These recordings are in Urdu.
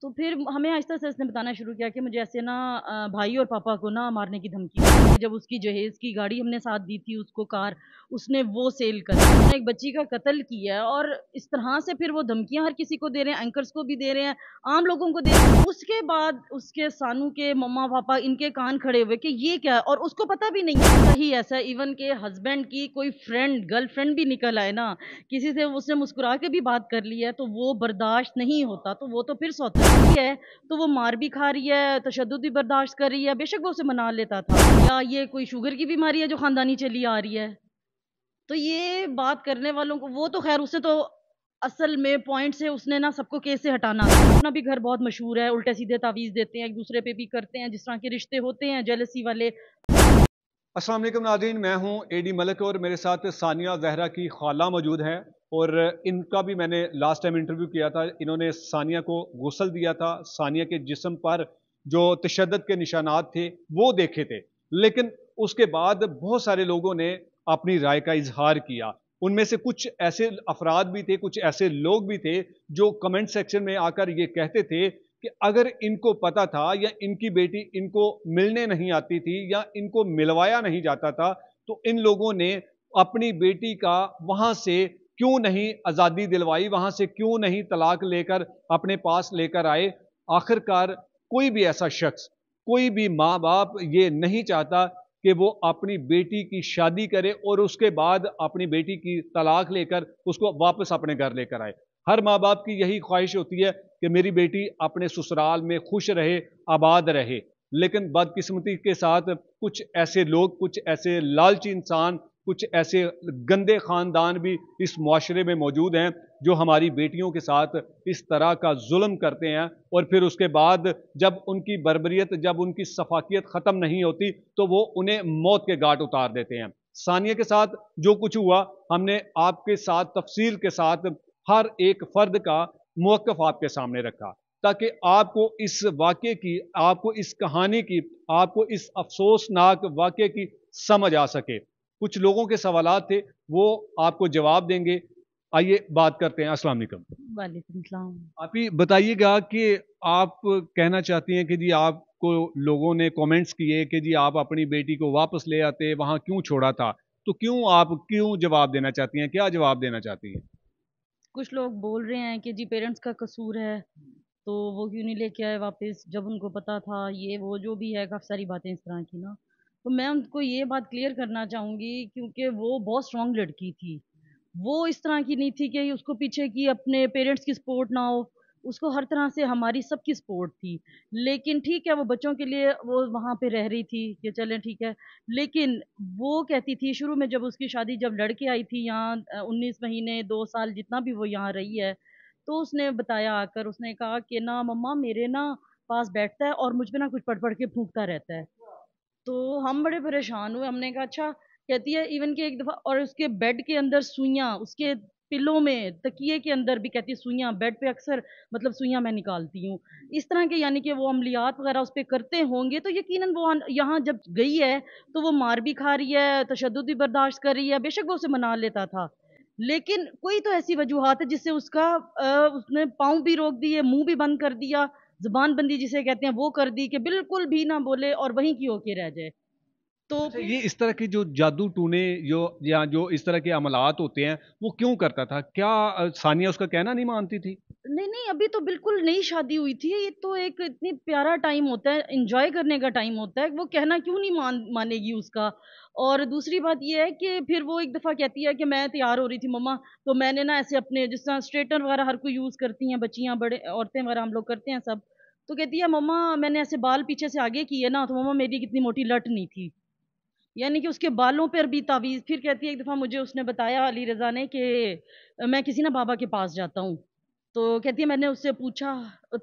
تو پھر ہمیں آہستہ سے اس نے بتانا شروع کیا کہ مجھے ایسے نا بھائی اور پاپا کو نا مارنے کی دھمکی دی۔ جب اس کی جہیز کی گاڑی ہم نے ساتھ دی تھی اس کو کار، اس نے وہ سیل کر دی۔ اس نے ایک بچی کا قتل کیا ہے اور اس طرح سے پھر وہ دھمکیاں ہر کسی کو دے رہے ہیں، اینکرز کو بھی دے رہے ہیں، عام لوگوں کو دے رہے ہیں۔ اس کے بعد اس کے سانو کے مما پاپا ان کے کان کھڑے ہوئے کہ یہ کیا ہے، اور اس کو پتہ بھی نہیں ہے ہی ایسا ایون کہ ہسبینڈ کی کوئی فرینڈ گرل فرینڈ بھی نکل آئے نا، کسی سے اس نے مسکرا کے بھی بات کر لی ہے تو وہ برداشت نہیں ہوتا، تو وہ تو پھر سوتیلی ہے، تو وہ مار بھی کھا رہی ہے، تشدد بھی برداشت کر رہی ہے، بے شک وہ اسے منا لیتا تھا، یا یہ کوئی شوگر کی بیماری ہے جو خاندانی چلی آ رہی ہے۔ تو یہ بات کرنے والوں کو وہ تو خیر اسے تو اصل میں پوائنٹ سے اس نے نا سب کو کیس سے ہٹانا تھا۔ اپنا بھی گھر بہت مشہور ہے، الٹے سیدھے تعویذ دیتے ہیں، ایک دوسرے پہ بھی کرتے ہیں، جس طرح کے رشتے ہوتے ہیں جیلسی والے۔ السلام علیکم ناظرین، میں ہوں اے ڈی ملک اور میرے ساتھ ثانیہ زہرا کی خالہ موجود ہیں، اور ان کا بھی میں نے لاسٹ ٹائم انٹرویو کیا تھا۔ انہوں نے ثانیہ کو غسل دیا تھا، ثانیہ کے جسم پر جو تشدد کے نشانات تھے وہ دیکھے تھے، لیکن اس کے بعد بہت سارے لوگوں نے اپنی رائے کا اظہار کیا۔ ان میں سے کچھ ایسے افراد بھی تھے، کچھ ایسے لوگ بھی تھے جو کمنٹ سیکشن میں آ کر یہ کہتے تھے کہ اگر ان کو پتا تھا یا ان کی بیٹی ان کو ملنے نہیں آتی تھی یا ان کو ملوایا نہیں جاتا تھا تو ان لوگوں نے اپنی بیٹی کا وہاں سے کیوں نہیں آزادی دلوائی، وہاں سے کیوں نہیں طلاق لے کر اپنے پاس لے کر آئے۔ آخر کار کوئی بھی ایسا شخص، کوئی بھی ماں باپ یہ نہیں چاہتا کہ وہ اپنی بیٹی کی شادی کرے اور اس کے بعد اپنی بیٹی کی طلاق لے کر اس کو واپس اپنے گھر لے کر آئے۔ ہر ماں باپ کی یہی خواہش ہوتی ہے کہ میری بیٹی اپنے سسرال میں خوش رہے، آباد رہے، لیکن بدقسمتی کے ساتھ کچھ ایسے لوگ، کچھ ایسے لالچی انسان، کچھ ایسے گندے خاندان بھی اس معاشرے میں موجود ہیں جو ہماری بیٹیوں کے ساتھ اس طرح کا ظلم کرتے ہیں، اور پھر اس کے بعد جب ان کی بربریت، جب ان کی سفاکیت ختم نہیں ہوتی تو وہ انہیں موت کے گھاٹ اتار دیتے ہیں۔ ثانیہ کے ساتھ جو کچھ ہوا ہم نے آپ کے ساتھ تفصیل کے ساتھ ہر ایک فرد کا موقف آپ کے سامنے رکھا تاکہ آپ کو اس واقعے کی، آپ کو اس کہانی کی، آپ کو اس افسوسناک واقعے کی سمجھ آ سکے۔ کچھ لوگوں کے سوالات تھے وہ آپ کو جواب دیں گے۔ آئیے بات کرتے ہیں۔ السلام علیکم۔ وعلیکم السلام۔ آپ ہی بتائیے گا کہ آپ کہنا چاہتی ہیں کہ جی آپ کو لوگوں نے کومنٹس کیے کہ جی آپ اپنی بیٹی کو واپس لے آتے، وہاں کیوں چھوڑا تھا، تو کیوں آپ کیوں جواب دینا چاہتی ہیں، کیا جواب دینا چاہتی ہیں؟ کچھ لوگ بول رہے ہیں کہ جی پیرنٹس کا قصور ہے تو وہ کیوں نہیں لے کے آئے واپس جب ان کو پتا تھا، یہ وہ جو بھی ہے کافی ساری باتیں اس طرح کی نا، تو میں ان کو یہ بات کلیئر کرنا چاہوں گی کیونکہ وہ بہت اسٹرانگ لڑکی تھی، وہ اس طرح کی نہیں تھی کہ اس کو پیچھے کی اپنے پیرنٹس کی سپورٹ نہ ہو، اس کو ہر طرح سے ہماری سب کی سپورٹ تھی، لیکن ٹھیک ہے وہ بچوں کے لیے وہ وہاں پہ رہ رہی تھی کہ چلیں ٹھیک ہے، لیکن وہ کہتی تھی شروع میں جب اس کی شادی جب لڑکے آئی تھی یہاں 19 مہینے 2 سال جتنا بھی وہ یہاں رہی ہے، تو اس نے بتایا آ کر، اس نے کہا کہ نا مما میرے نا پاس بیٹھتا ہے اور مجھ پہ نا کچھ پڑھ پڑھ کے پھونکتا رہتا ہے، تو ہم بڑے پریشان ہوئے، ہم نے کہا اچھا، کہتی ہے ایون کہ ایک دفعہ اور اس کے بیڈ کے اندر سوئیاں، اس کے پلوں میں تکیے کے اندر بھی کہتی ہے سوئیاں، بیڈ پہ اکثر مطلب سوئیاں میں نکالتی ہوں اس طرح کے، یعنی کہ وہ عملیات وغیرہ اس پہ کرتے ہوں گے، تو یقیناً وہ یہاں جب گئی ہے تو وہ مار بھی کھا رہی ہے، تشدد بھی برداشت کر رہی ہے، بے شک وہ اسے منا لیتا تھا، لیکن کوئی تو ایسی وجوہات ہے جس سے اس کا اس نے پاؤں بھی روک دیے، منہ بھی بند کر دیا، زبان بندی جسے کہتے ہیں وہ کر دی کہ بالکل بھی نہ بولے اور وہیں کی ہو کے رہ جائے، تو اچھا، پھر یہ اس طرح کے جو جادو ٹونے یا جو اس طرح کے عملات ہوتے ہیں وہ کیوں کرتا تھا؟ کیا ثانیہ اس کا کہنا نہیں مانتی تھی؟ نہیں نہیں ابھی تو بالکل نئی شادی ہوئی تھی، یہ تو ایک اتنی پیارا ٹائم ہوتا ہے، انجوائے کرنے کا ٹائم ہوتا ہے، وہ کہنا کیوں نہیں مانے گی اس کا، اور دوسری بات یہ ہے کہ پھر وہ ایک دفعہ کہتی ہے کہ میں تیار ہو رہی تھی مما، تو میں نے نا ایسے اپنے جس طرح اسٹریٹنر وغیرہ ہر کوئی یوز کرتی ہیں بچیاں بڑے عورتیں وغیرہ ہم لوگ کرتے ہیں سب، تو کہتی ہے مما میں نے ایسے بال پیچھے سے آگے کیے نا تو مما میری کتنی موٹی لٹ نہیں تھی، یعنی کہ اس کے بالوں پر بھی تعویذ، پھر کہتی ہے ایک دفعہ مجھے اس نے بتایا علی رضا نے کہ میں کسی نا بابا کے پاس جاتا ہوں، تو کہتی ہے میں نے اس سے پوچھا،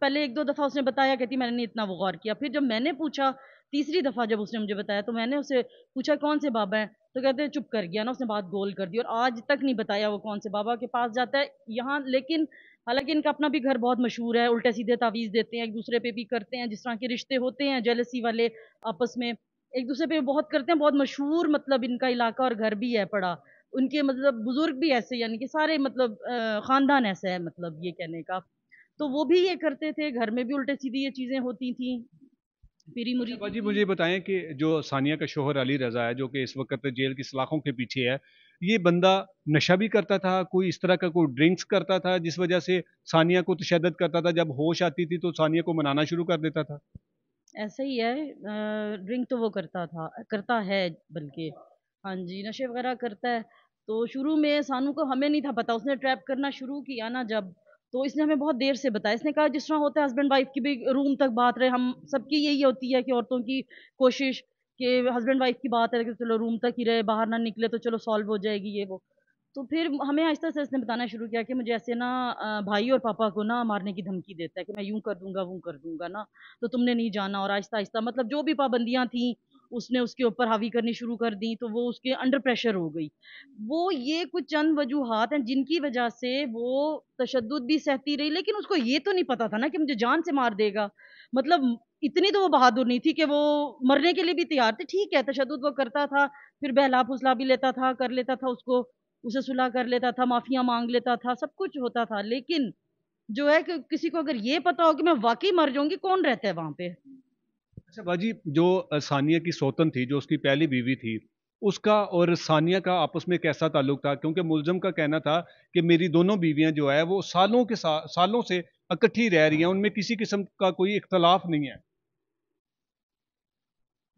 پہلے ایک دو دفعہ اس نے بتایا، کہتی میں نے نہیں اتنا وہ غور کیا، پھر جب میں نے پوچھا تیسری دفعہ جب اس نے مجھے بتایا تو میں نے اسے پوچھا کون سے بابا ہیں، تو کہتے ہیں چپ کر گیا نا، اس نے بات گول کر دی اور آج تک نہیں بتایا وہ کون سے بابا کے پاس جاتا ہے یہاں، لیکن حالانکہ ان کا اپنا بھی گھر بہت مشہور ہے، الٹے سیدھے تعویذ دیتے ہیں ایک دوسرے پہ بھی کرتے ہیں، جس طرح کے رشتے ہوتے ہیں جیلسی والے آپس میں ایک دوسرے پہ بہت کرتے ہیں، بہت مشہور مطلب ان کا علاقہ اور گھر بھی ہے پڑا، ان کے مطلب بزرگ بھی ایسے، یعنی کہ سارے مطلب خاندان ایسا ہے، مطلب یہ کہنے کا، تو وہ بھی یہ کرتے تھے, گھر میں بھی الٹے سیدھی یہ چیزیں ہوتی تھیں, پیری شہباز جی مرید. مجھے بتائیں کہ جو ثانیہ کا شوہر علی رضا ہے جو کہ اس وقت جیل کی سلاخوں کے پیچھے ہے, یہ بندہ نشہ بھی کرتا تھا, کوئی اس طرح کا کوئی ڈرنکس کرتا تھا جس وجہ سے ثانیہ کو تشدد کرتا تھا, جب ہوش آتی تھی تو ثانیہ کو منانا شروع کر دیتا تھا؟ ایسا ہی ہے, ڈرنک تو وہ کرتا تھا, کرتا ہے بلکہ, ہاں جی, نشے وغیرہ کرتا ہے. تو شروع میں سانو کو ہمیں نہیں تھا پتا, اس نے ٹریپ کرنا شروع کیا نا جب, تو اس نے ہمیں بہت دیر سے بتایا. اس نے کہا جس طرح ہوتا ہے ہسبینڈ وائف کی بھی روم تک بات رہے, ہم سب کی یہی ہوتی ہے کہ عورتوں کی کوشش کہ ہسبینڈ وائف کی بات ہے کہ چلو روم تک ہی رہے, باہر نہ نکلے تو چلو سالو ہو جائے گی یہ وہ. تو پھر ہمیں آہستہ سے اس نے بتانا شروع کیا کہ مجھے ایسے نا بھائی اور پاپا کو نا مارنے کی دھمکی دیتا ہے کہ میں یوں کر دوں گا وہ کر دوں گا نا, تو تم نے نہیں جانا. اور آہستہ آہستہ مطلب جو بھی پابندیاں تھیں اس نے اس کے اوپر حاوی کرنی شروع کر دی, تو وہ اس کے انڈر پریشر ہو گئی. وہ یہ کچھ چند وجوہات ہیں جن کی وجہ سے وہ تشدد بھی سہتی رہی, لیکن اس کو یہ تو نہیں پتا تھا نا کہ مجھے جان سے مار دے گا. مطلب اتنی تو وہ بہادر نہیں تھی کہ وہ مرنے کے لیے بھی تیار تھی. ٹھیک ہے تشدد وہ کرتا تھا, پھر بہلا پھسلا بھی لیتا تھا, کر لیتا تھا اس کو, اسے صلح کر لیتا تھا, معافیاں مانگ لیتا تھا, سب کچھ ہوتا تھا. لیکن جو ہے کہ کسی کو اگر یہ پتا ہو کہ میں واقعی مر جاؤں گی, کون رہتا ہے وہاں پہ. اچھا باجی, جو ثانیہ کی سوتن تھی جو اس کی پہلی بیوی تھی, اس کا اور ثانیہ کا آپس میں کیسا تعلق تھا؟ کیونکہ ملزم کا کہنا تھا کہ میری دونوں بیویاں جو ہے وہ سالوں سے اکٹھی رہ رہی ہیں, ان میں کسی قسم کا کوئی اختلاف نہیں ہے.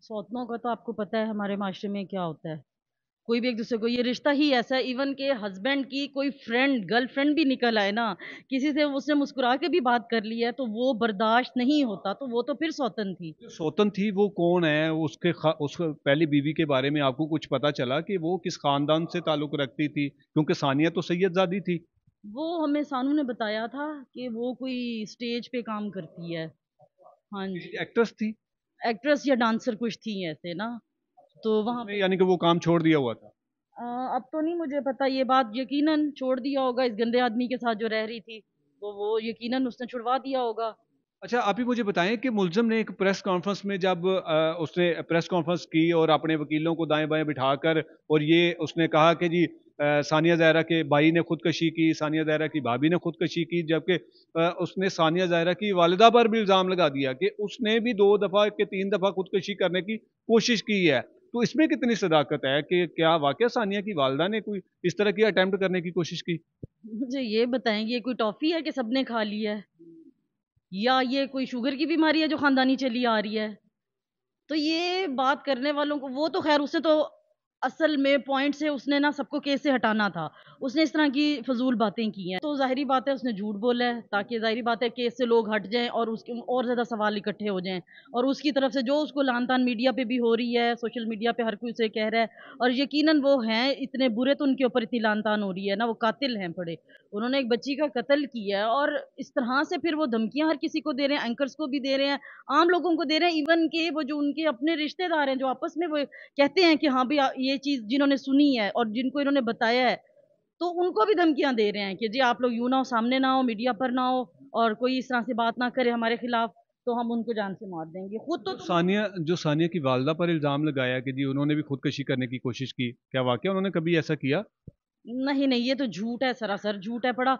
سوتنوں کا تو آپ کو پتا ہے ہمارے معاشرے میں کیا ہوتا ہے, کوئی بھی ایک دوسرے کو, یہ رشتہ ہی ایسا ہے. ایون کہ ہسبینڈ کی کوئی فرینڈ گرل فرینڈ بھی نکل آئے نا, کسی سے اس نے مسکرا کے بھی بات کر لی ہے تو وہ برداشت نہیں ہوتا, تو وہ تو پھر سوتن تھی. جو سوتن تھی وہ کون ہے؟ اس پہلی بیوی کے بارے میں آپ کو کچھ پتا چلا کہ وہ کس خاندان سے تعلق رکھتی تھی؟ کیونکہ ثانیہ تو سید زادی تھی. وہ ہمیں سانو نے بتایا تھا کہ وہ کوئی اسٹیج پہ کام کرتی ہے, ہاں جی, ایکٹریس تھی ایکٹریس یا ڈانسر کچھ تھی ایسے نا, تو اس وہاں نے, پہ یعنی کہ وہ کام چھوڑ دیا ہوا تھا. اب تو نہیں مجھے پتا یہ بات, یقیناً چھوڑ دیا ہوگا اس گندے آدمی کے ساتھ جو رہ رہی تھی, تو وہ یقیناً اس نے چھڑوا دیا ہوگا. اچھا آپ ہی مجھے بتائیں کہ ملزم نے ایک پریس کانفرنس میں جب اس نے پریس کانفرنس کی اور اپنے وکیلوں کو دائیں بائیں بٹھا کر, اور یہ اس نے کہا کہ جی ثانیہ ظاہرہ کے بھائی نے خودکشی کی, ثانیہ ظاہرہ کی بھابھی نے خودکشی کی, جبکہ اس نے ثانیہ ظاہرہ کی والدہ پر بھی الزام لگا دیا کہ اس نے بھی 2 دفعہ کہ 3 دفعہ خودکشی کرنے کی کوشش کی ہے. تو اس میں کتنی صداقت ہے کہ کیا واقعہ ثانیہ کی والدہ نے کوئی اس طرح کی اٹیمپٹ کرنے کی کوشش کی؟ مجھے یہ بتائیں گے, یہ کوئی ٹافی ہے کہ سب نے کھا لی ہے, یا یہ کوئی شوگر کی بیماری ہے جو خاندانی چلی آ رہی ہے؟ تو یہ بات کرنے والوں کو, وہ تو خیر اس نے تو اصل میں پوائنٹ سے اس نے نا سب کو کیس سے ہٹانا تھا, اس نے اس طرح کی فضول باتیں کی ہیں, تو ظاہری بات ہے اس نے جھوٹ بولا ہے تاکہ ظاہری بات ہے کیس سے لوگ ہٹ جائیں اور اس کے اور زیادہ سوال اکٹھے ہو جائیں. اور اس کی طرف سے جو اس کو لان تان میڈیا پہ بھی ہو رہی ہے, سوشل میڈیا پہ ہر کوئی اسے کہہ رہا ہے, اور یقیناً وہ ہیں اتنے برے تو ان کے اوپر اتنی لان تان ہو رہی ہے نا, وہ قاتل ہیں بڑے, انہوں نے ایک بچی کا قتل کیا ہے, اور اس طرح سے پھر وہ دھمکیاں ہر کسی کو دے رہے ہیں, اینکرز کو بھی دے رہے ہیں, عام لوگوں کو دے رہے ہیں, ایون کہ وہ جو ان کے اپنے رشتہ دار ہیں جو آپس میں وہ کہتے ہیں کہ ہاں بھی یہ چیز جنہوں نے سنی ہے اور جن کو انہوں نے بتایا ہے, تو ان کو بھی دھمکیاں دے رہے ہیں کہ جی آپ لوگ یوں نہ ہو, سامنے نہ ہو, میڈیا پر نہ ہو, اور کوئی اس طرح سے بات نہ کرے ہمارے خلاف تو ہم ان کو جان سے مار دیں گے. خود تو جو ثانیہ کی والدہ پر الزام لگایا کہ جی انہوں نے بھی خودکشی کرنے کی کوشش کی, کیا واقعہ انہوں نے کبھی ایسا کیا؟ نہیں نہیں, یہ تو جھوٹ ہے, سراسر جھوٹ ہے پڑا.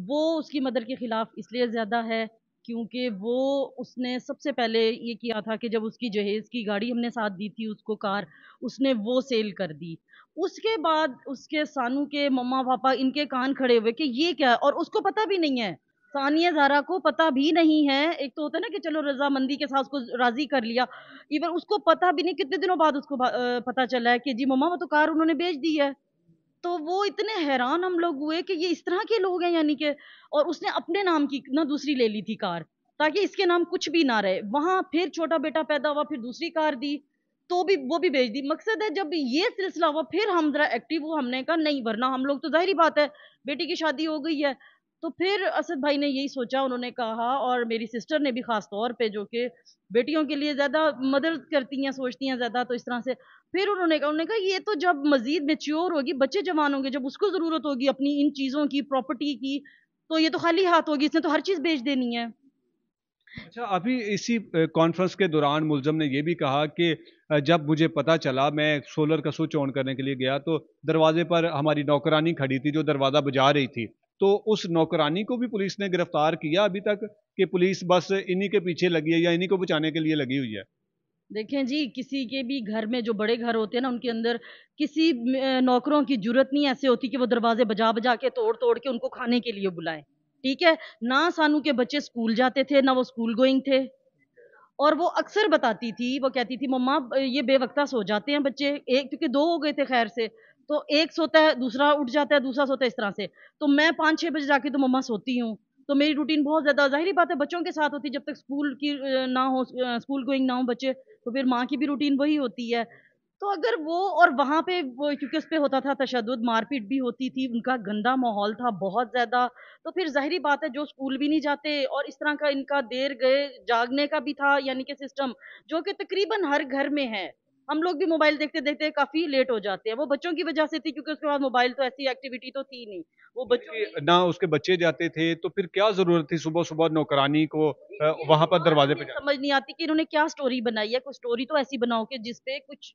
وہ اس کی مدر کے خلاف اس لیے زیادہ ہے کیونکہ وہ اس نے سب سے پہلے یہ کیا تھا کہ جب اس کی جہیز کی گاڑی ہم نے ساتھ دی تھی اس کو کار, اس نے وہ سیل کر دی. اس کے بعد اس کے سانو کے مما پاپا ان کے کان کھڑے ہوئے کہ یہ کیا ہے, اور اس کو پتہ بھی نہیں ہے, ثانیہ زہرا کو پتہ بھی نہیں ہے. ایک تو ہوتا ہے نا کہ چلو رضامندی کے ساتھ اس کو راضی کر لیا, ایون اس کو پتہ بھی نہیں, کتنے دنوں بعد اس کو پتہ چلا ہے کہ جی مما وہ تو کار انہوں نے بیچ دی ہے. تو وہ اتنے حیران ہم لوگ ہوئے کہ یہ اس طرح کے لوگ ہیں, یعنی کہ, اور اس نے اپنے نام کی نہ دوسری لے لی تھی کار تاکہ اس کے نام کچھ بھی نہ رہے. وہاں پھر چھوٹا بیٹا پیدا ہوا, پھر دوسری کار دی تو بھی وہ بھی بیچ دی. مقصد ہے جب یہ سلسلہ ہوا پھر ہم ذرا ایکٹیو ہو, ہم نے کہا نہیں, ورنہ ہم لوگ تو ظاہری بات ہے بیٹی کی شادی ہو گئی ہے. تو پھر اسد بھائی نے یہی سوچا, انہوں نے کہا, اور میری سسٹر نے بھی خاص طور پہ جو کہ بیٹیوں کے لیے زیادہ مدد کرتی ہیں, سوچتی ہیں زیادہ, تو اس طرح سے پھر انہوں نے کہا یہ تو جب مزید میچیور ہوگی, بچے جوان ہوں گے, جب اس کو ضرورت ہوگی اپنی ان چیزوں کی, پراپرٹی کی, تو یہ تو خالی ہاتھ ہوگی, اس نے تو ہر چیز بیچ دینی ہے. اچھا ابھی اسی کانفرنس کے دوران ملزم نے یہ بھی کہا کہ جب مجھے پتا چلا, میں سولر کا سوئچ آن کرنے کے لیے گیا تو دروازے پر ہماری نوکرانی کھڑی تھی جو دروازہ بجا رہی تھی, تو اس نوکرانی کو بھی پولیس نے گرفتار کیا ابھی تک کہ پولیس بس انہی کے پیچھے لگی ہے یا انہی کو بچانے کے لیے لگی ہوئی ہے؟ دیکھیں جی، کسی کے بھی گھر میں جو بڑے گھر ہوتے ہیں نا، ان کے اندر کسی نوکروں کی جرت نہیں ایسے ہوتی کہ وہ دروازے بجا بجا کے توڑ توڑ کے ان کو کھانے کے لیے بلائیں. ٹھیک ہے، نہ سانو کے بچے اسکول جاتے تھے، نہ وہ اسکول گوئنگ تھے. اور وہ اکثر بتاتی تھی، وہ کہتی تھی مما یہ بے وقتہ سو جاتے ہیں بچے، ایک کیونکہ دو ہو گئے تھے خیر سے، تو ایک سوتا ہے دوسرا اٹھ جاتا ہے، دوسرا سوتا ہے، اس طرح سے. تو میں 5-6 بجے جا کے تو مما سوتی ہوں. تو میری روٹین بہت زیادہ ظاہری بات ہے بچوں کے ساتھ ہوتی، جب تک اسکول کی نہ ہو، اسکول گوئنگ نہ ہو بچے، تو پھر ماں کی بھی روٹین وہی ہوتی ہے. تو اگر وہ اور وہاں پہ وہ کیونکہ اس پہ ہوتا تھا تشدد، مار پیٹ بھی ہوتی تھی، ان کا گندا ماحول تھا بہت زیادہ. تو پھر ظاہری بات ہے جو اسکول بھی نہیں جاتے اور اس طرح کا ان کا دیر گئے جاگنے کا بھی تھا، یعنی کہ سسٹم جو کہ تقریباً ہر گھر میں ہے. ہم لوگ بھی موبائل دیکھتے دیکھتے کافی لیٹ ہو جاتے ہیں. وہ بچوں کی وجہ سے تھی کیونکہ اس کے بعد موبائل تو ایسی ایکٹیویٹی تو تھی نہیں. وہ بچوں کی نہ اس کے بچے جاتے تھے تو پھر کیا ضرورت تھی صبح صبح نوکرانی کو وہاں پر دروازے پہ جانے؟ سمجھ نہیں آتی کہ انہوں نے کیا سٹوری بنائی ہے. کوئی سٹوری تو ایسی بناؤ کہ جس پہ کچھ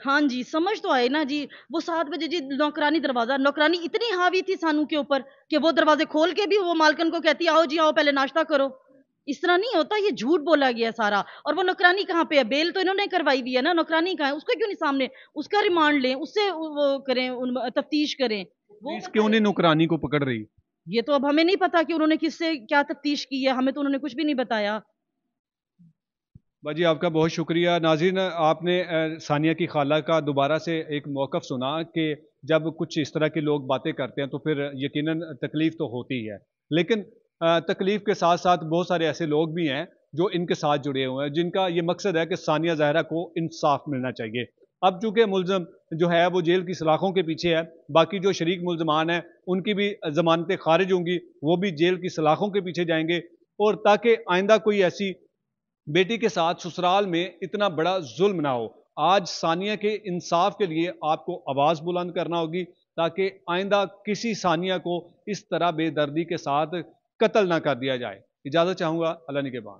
ہاں جی سمجھ تو آئے نا جی. وہ 7 بجے جی نوکرانی دروازہ، نوکرانی اتنی حاوی تھی سانو کے اوپر کہ وہ دروازے کھول کے بھی وہ مالکن کو کہتی آؤ جی آؤ پہلے ناشتہ کرو. اس طرح نہیں ہوتا، یہ جھوٹ بولا گیا سارا. اور وہ نوکرانی کہاں پہ ہے؟ بیل تو انہوں نے کروائی بھی ہے نا. نوکرانی کہاں ہے؟ اس کو کیوں نہیں سامنے؟ اس کا ریمانڈ لیں، اس سے وہ کریں، تفتیش کریں. وہ پولیس کیوں نہیں نوکرانی کو پکڑ رہی؟ یہ تو اب ہمیں نہیں پتا کہ انہوں نے کس سے کیا تفتیش کی ہے، ہمیں تو انہوں نے کچھ بھی نہیں بتایا. باجی آپ کا بہت شکریہ. ناظرین آپ نے ثانیہ کی خالہ کا دوبارہ سے ایک موقف سنا کہ جب کچھ اس طرح کے لوگ باتیں کرتے ہیں تو پھر یقیناً تکلیف تو ہوتی ہے، لیکن تکلیف کے ساتھ ساتھ بہت سارے ایسے لوگ بھی ہیں جو ان کے ساتھ جڑے ہوئے ہیں، جن کا یہ مقصد ہے کہ ثانیہ زہرا کو انصاف ملنا چاہیے. اب چونکہ ملزم جو ہے وہ جیل کی سلاخوں کے پیچھے ہے، باقی جو شریک ملزمان ہیں ان کی بھی ضمانتیں خارج ہوں گی، وہ بھی جیل کی سلاخوں کے پیچھے جائیں گے. اور تاکہ آئندہ کوئی ایسی بیٹی کے ساتھ سسرال میں اتنا بڑا ظلم نہ ہو، آج ثانیہ کے انصاف کے لیے آپ کو آواز بلند کرنا ہوگی تاکہ آئندہ کسی ثانیہ کو اس طرح بے دردی کے ساتھ قتل نہ کر دیا جائے. اجازت چاہوں گا. اللہ نگہبان.